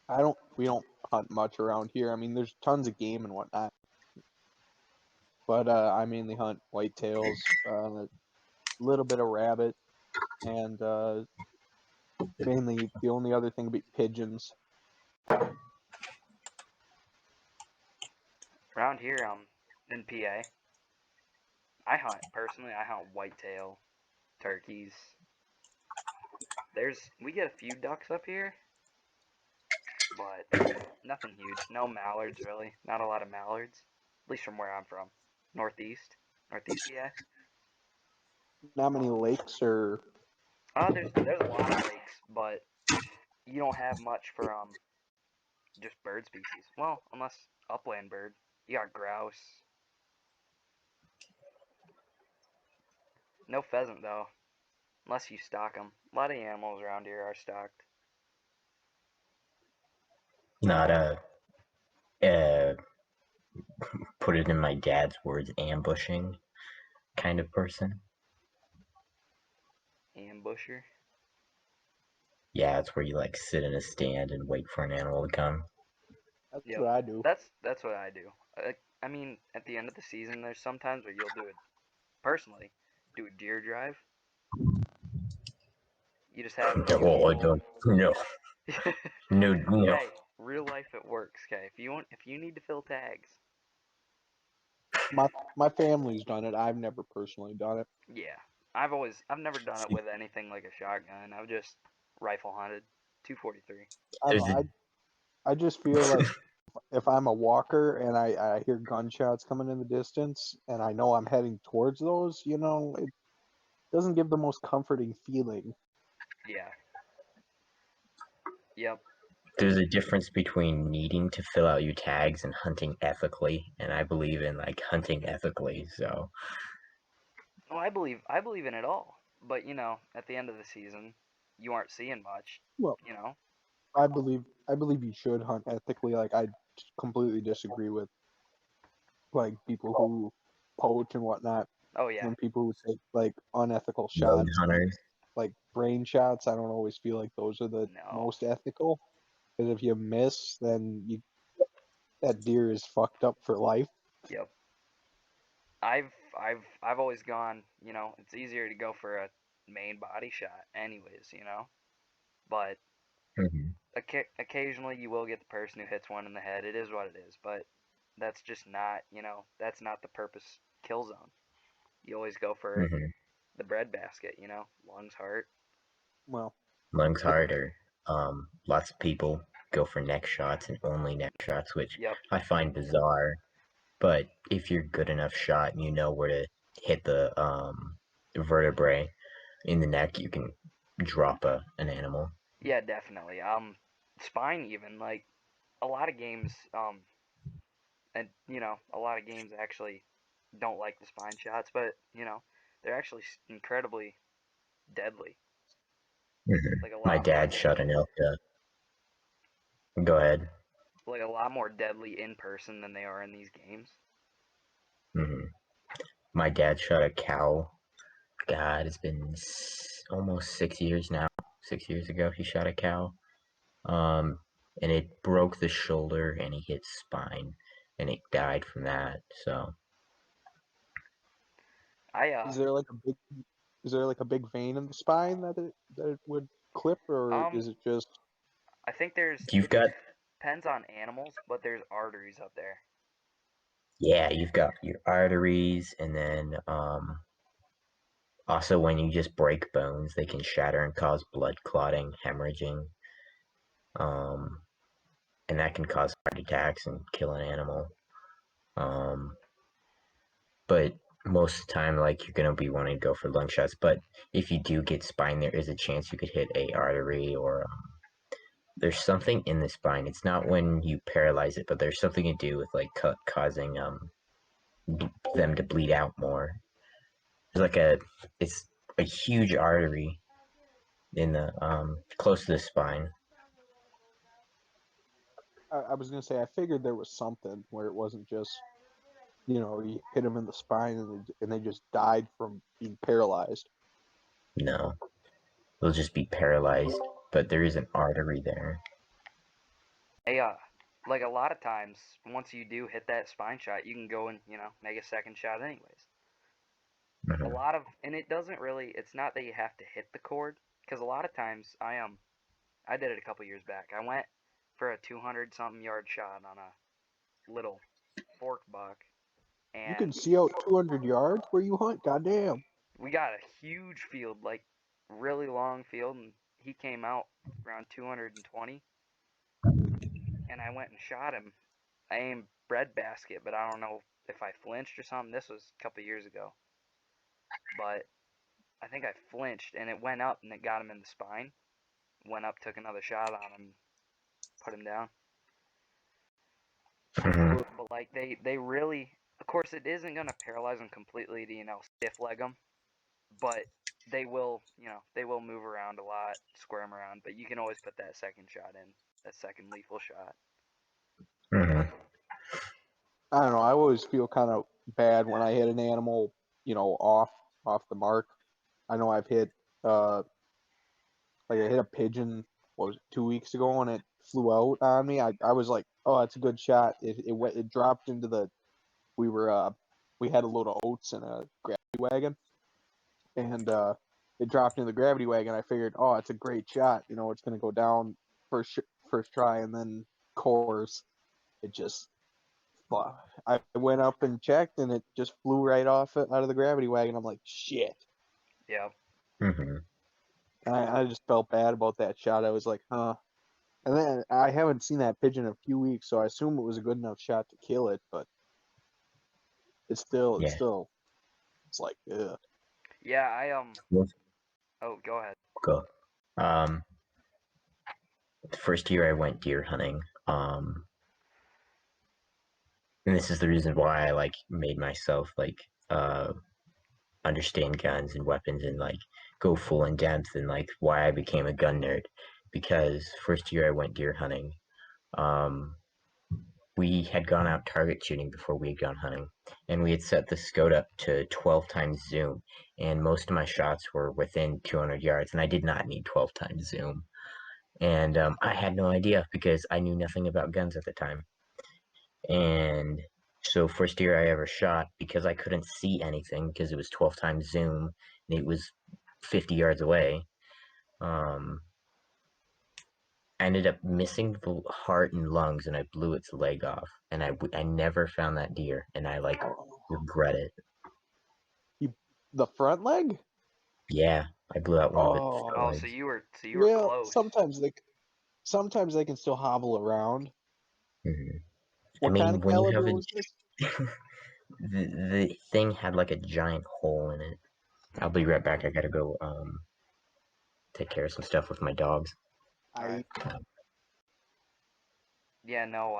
We don't hunt much around here. I mean, there's tons of game and whatnot, but I mainly hunt whitetails, a little bit of rabbit, and mainly the only other thing would be pigeons. Around here, in PA, I hunt whitetail, turkeys. We get a few ducks up here, but nothing huge. No mallards really. Not a lot of mallards, at least from where I'm from, northeast, northeast PA. Not many lakes or There's a lot of lakes, but you don't have much for just bird species. Well, unless upland bird. You got grouse. No pheasant though, unless you stock them. A lot of animals around here are stocked. Not uh, put it in my dad's words, ambushing kind of person. Ambusher. Yeah, it's where you like sit in a stand and wait for an animal to come. that's Yep. what I do. That's what I do. I mean, at the end of the season, there's sometimes where you'll do it personally. Do a deer drive. You just have a few Oh, I people. don't. No, no, no. Hey, real life it works. Okay, if you need to fill tags, My family's done it. I've never personally done it. yeah. I've never done it with anything like a shotgun. I've just rifle hunted, 243. I don't There's know. a I just feel like if I'm a walker and I hear gunshots coming in the distance and I know I'm heading towards those, it doesn't give the most comforting feeling. Yeah. Yep. there's a difference between needing to fill out your tags and hunting ethically, and I believe in like hunting ethically. So Well, I believe in it all, but at the end of the season, you aren't seeing much. Well, You know. I believe you should hunt ethically. Like I completely disagree with like people who poach and whatnot, Oh yeah. and people who take like unethical road shots, hunters. like brain shots. I don't always feel like those are the No. most ethical. Because if you miss, then that deer is fucked up for life. Yep. I've always gone. It's easier to go for a main body shot, anyways. But Mhm. occasionally you will get the person who hits one in the head. It is what it is. But that's just not. That's not the purpose kill zone. You always go for Mhm. the breadbasket. Lungs, heart. Well, Lungs if harder. Lots of people go for neck shots and only neck shots, which Yep. I find bizarre. But if you're good enough shot and you know where to hit the vertebrae in the neck, you can drop an animal. Yeah, definitely. Spine even like a lot of games. And a lot of games actually don't like the spine shots, but they're actually incredibly deadly. Like a My lot more, dad shot an elk. Go ahead. like a lot more deadly in person than they are in these games. hmm My dad shot a cow. God, it's been almost 6 years now. 6 years ago, he shot a cow. Um, and it broke the shoulder and he hit spine, and it died from that. So I is there like a big vein in the spine that it would clip, or um is it just I think you've it got depends on animals, but there's arteries up there. yeah, you've got your arteries, and then also when you just break bones, they can shatter and cause blood clotting, hemorrhaging, um, and that can cause heart attacks and kill an animal. Um, but most of the time, like, you're gonna be wanting to go for lung shots. But if you do get spine, there is a chance you could hit a artery, or there's something in the spine. It's not when you paralyze it, but there's something to do with like causing them to bleed out more. It's like it's a huge artery in the close to the spine. I was gonna say I figured there was something where it wasn't just you hit them in the spine and they just died from being paralyzed. No, they'll just be paralyzed, but there is an artery there. like a lot of times, once you do hit that spine shot, you can go and make a second shot anyways. A Mhm. lot of, and it doesn't really. It's not that you have to hit the cord, because a lot of times I did it a couple years back. I went for a 200 something yard shot on a little fork buck, You can and see out 200 yards where you hunt. Goddamn. we got a huge field, like really long field, and he came out around 220, and I went and shot him. I aimed breadbasket, but I don't know if I flinched or something. This was a couple years ago, but I think I flinched, and it went up, and it got him in the spine. Went up, took another shot on him, put him down. Mhm. But like they really, of course, it isn't gonna paralyze them completely to stiff leg them, but they will move around a lot, squirm around. But you can always put that second shot in, that second lethal shot. Mhm. I don't know. I always feel kind of bad when I hit an animal, off the mark. I know I've hit uh like I hit a pigeon. What was it, 2 weeks ago, and it flew out on me. I was like, oh, that's a good shot. It dropped into the. We were we had a load of oats in a gravity wagon, and it dropped into the gravity wagon. I figured, oh, it's a great shot. It's gonna go down first try, and then course it just. I went up and checked, and it just flew right off out of the gravity wagon. I'm like, shit. Yeah, Mhm. I just felt bad about that shot. I was like, huh. And then I haven't seen that pigeon in a few weeks, so I assume it was a good enough shot to kill it. But it's Yeah. still, it's like, ugh. yeah. Let's Oh, go ahead. go. Um, the first year I went deer hunting. And this is the reason why I like made myself like understand guns and weapons and like go full in depth and like why I became a gun nerd. Because first year I went deer hunting, um, we had gone out target shooting before we had gone hunting, and we had set the scope up to 12 times zoom, and most of my shots were within 200 yards, and I did not need 12 times zoom. And I had no idea because I knew nothing about guns at the time. And so first year I ever shot, because I couldn't see anything because it was 12 times zoom and it was 50 yards away. Um, I ended up missing the heart and lungs, and I blew its leg off. And I never found that deer, and I like Oh, regret it. the front leg? Yeah, I blew out one of its front Oh, Oh, so legs. you were well, close. sometimes they can still hobble around. Hmm. I What kind mean, of when you have caliber a was this? the thing had like a giant hole in it. I'll be right back. I gotta go take care of some stuff with my dogs. All right. I Yeah, no,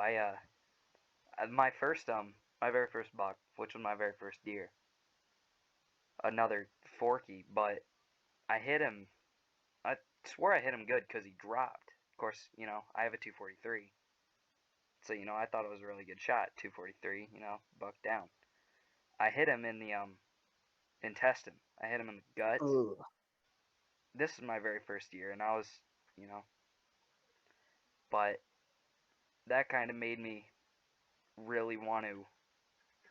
my very first buck, which was my very first deer, another forky, but I hit him. I swore I hit him good because he dropped. Of course, I have a 243, so I thought it was a really good shot. 243, buck down. I hit him in the intestine. I hit him in the gut. ugh. This is my very first year, and I was, you know, but that kind of made me really want to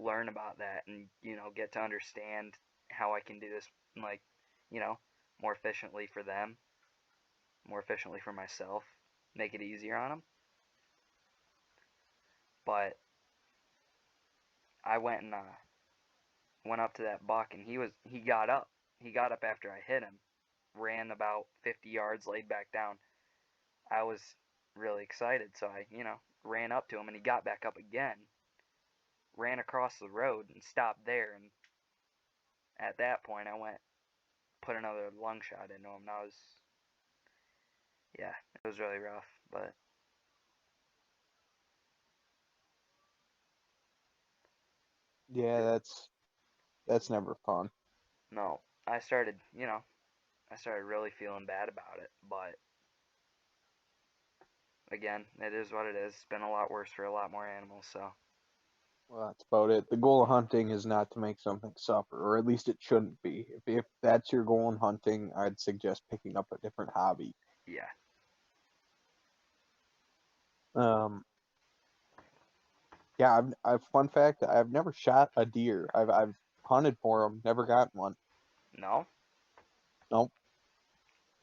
learn about that and get to understand how I can do this like you know more efficiently for them, more efficiently for myself, make it easier on them. But I went up to that buck, and he got up. He got up after I hit him, ran about 50 yards, laid back down. I was really excited, so I ran up to him, and he got back up again, ran across the road and stopped there. And at that point I went, put another lung shot into him. That was, yeah, it was really rough. But Yeah, that's never fun. no, I started really feeling bad about it. But again, it is what it is. It's been a lot worse for a lot more animals. So Well, that's about it. The goal of hunting is not to make something suffer, or at least it shouldn't be. If that's your goal in hunting, I'd suggest picking up a different hobby. yeah, Yeah, I've fun fact, I've never shot a deer. I've hunted for them, never gotten one. No? Nope.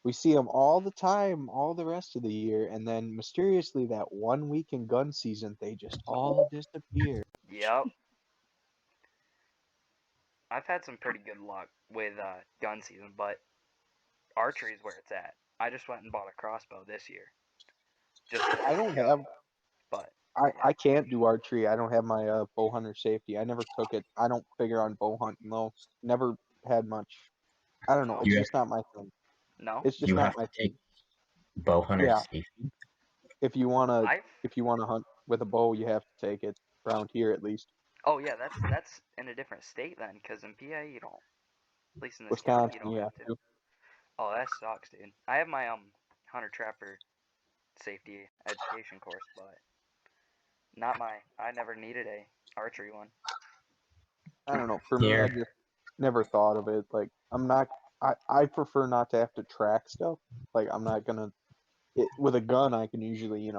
We see them all the time, all the rest of the year, and then mysteriously that 1 week in gun season, they just all disappear. Yep. I've had some pretty good luck with gun season, but archery is where it's at. I just went and bought a crossbow this year. Just to I don't have, but I can't do archery. I don't have my bow hunter safety. I never took it. I don't figure on bow hunting though. Never had much. I don't know. no. It's just not my thing. No? It's just You not have my to take thing. bow hunter Yeah, safety. if you wanna I've if you wanna hunt with a bow, you have to take it around here at least. Oh yeah, that's in a different state then, because in PA you don't. At least in this county you Wisconsin, don't you have have to. to. Oh, that sucks, dude. I have my hunter trapper safety education course, but not my. I never needed a archery one. I don't know. For me, I Here, just never thought of it. Like I'm not. I prefer not to have to track stuff. Like I'm not gonna. With a gun, I can usually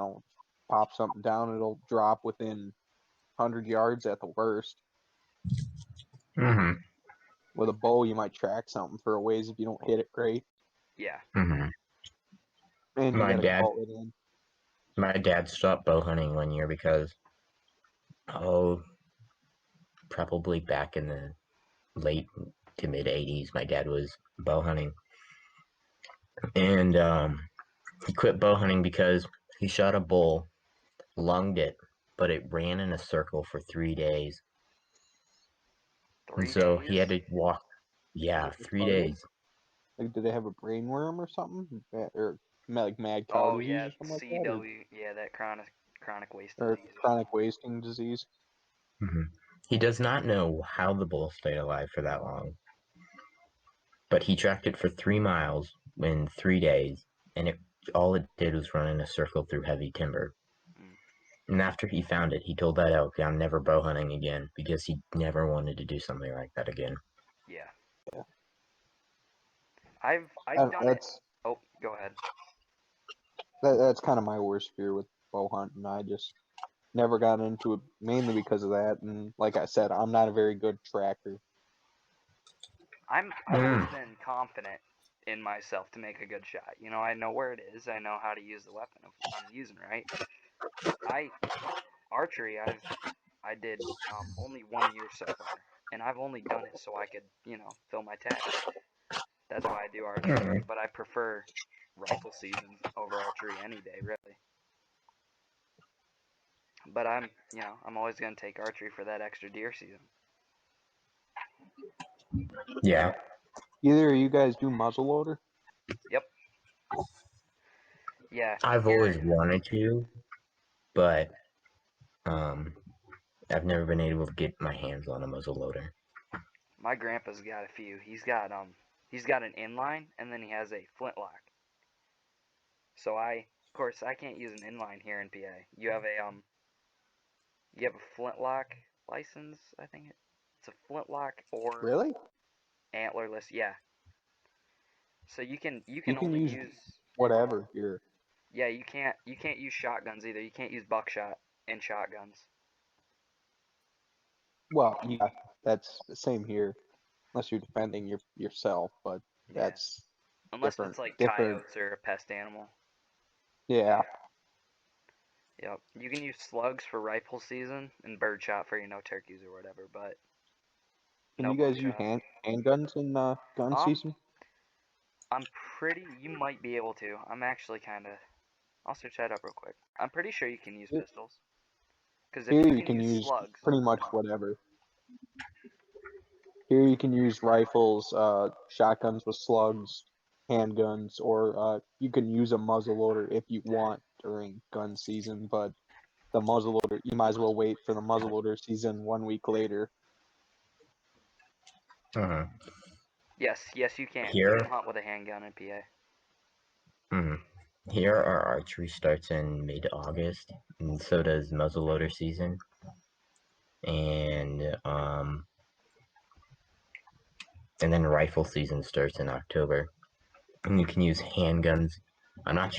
pop something down. It'll drop within 100 yards at the worst. mm-hmm, With a bow, you might track something for a ways if you don't hit it great, Yeah. mm-hmm. and you My gotta dad, call it in. my dad stopped bow hunting one year because, oh, probably back in the late to mid '80s, my dad was bow hunting, and he quit bow hunting because he shot a bull, lunged it, but it ran in a circle for 3 days, and Three so he days. had to walk. Was Yeah, it 3 days. retarded? Like, did they have a brainworm or something, or like mad cow Oh disease yeah, or something like that, CW. Yeah, that chronic waste or disease or chronic something. wasting disease? Mm-hmm. He does not know how the bull stayed alive for that long, but he tracked it for 3 miles in 3 days, and all it did was run in a circle through heavy timber. Mm, And after he found it, he told that elk, "I'm never bow hunting again," because he never wanted to do something like that again. yeah. Yeah, I've done it. that's Oh, go ahead. that's kind of my worst fear with bow hunting. I just never got into it mainly because of that, and like I said, I'm not a very good tracker. I've always been confident in myself to make a good shot. You know, I know where it is. I know how to use the weapon if I'm using right. I archery. I did only 1 year so far, and I've only done it so I could fill my tax. That's why I do archery. Mm-hmm. But I prefer rifle season over archery any day, really. But I'm always gonna take archery for that extra deer season. Yeah, Either of you guys do muzzleloader? Yep. Yeah. I've Here, always wanted to, but um, I've never been able to get my hands on a muzzle loader. my grandpa's got a few. He's got an inline, and then he has a flintlock. So of course, I can't use an inline here in PA. You have a flintlock license, I think it's a flintlock or Really? antlerless. Yeah. So you can You can only use use whatever here. yeah, you can't use shotguns either. You can't use buckshot in shotguns. Well, yeah, that's the same here, unless you're defending yourself, but Yeah. that's Unless different. it's like Different. coyotes or a pest animal. Yeah. Yep. You can use slugs for rifle season and birdshot for turkeys or whatever, but Can no you guys use buckshot. handguns in gun Um, season? I'm pretty. You might be able to. I'm actually kind of. I'll search that up real quick. I'm pretty sure you can use pistols. Because if Here you you can can use use slugs, pretty much whatever. Here you can use rifles, shotguns with slugs, handguns, or you can use a muzzleloader if you want during gun season. But the muzzleloader, you might as well wait for the muzzleloader season 1 week later. Uh-huh. yes, you can. You Here, can hunt with a handgun in PA. mm, here our archery starts in mid-August, and so does muzzleloader season, and and then rifle season starts in October, and you can use handguns. I'm not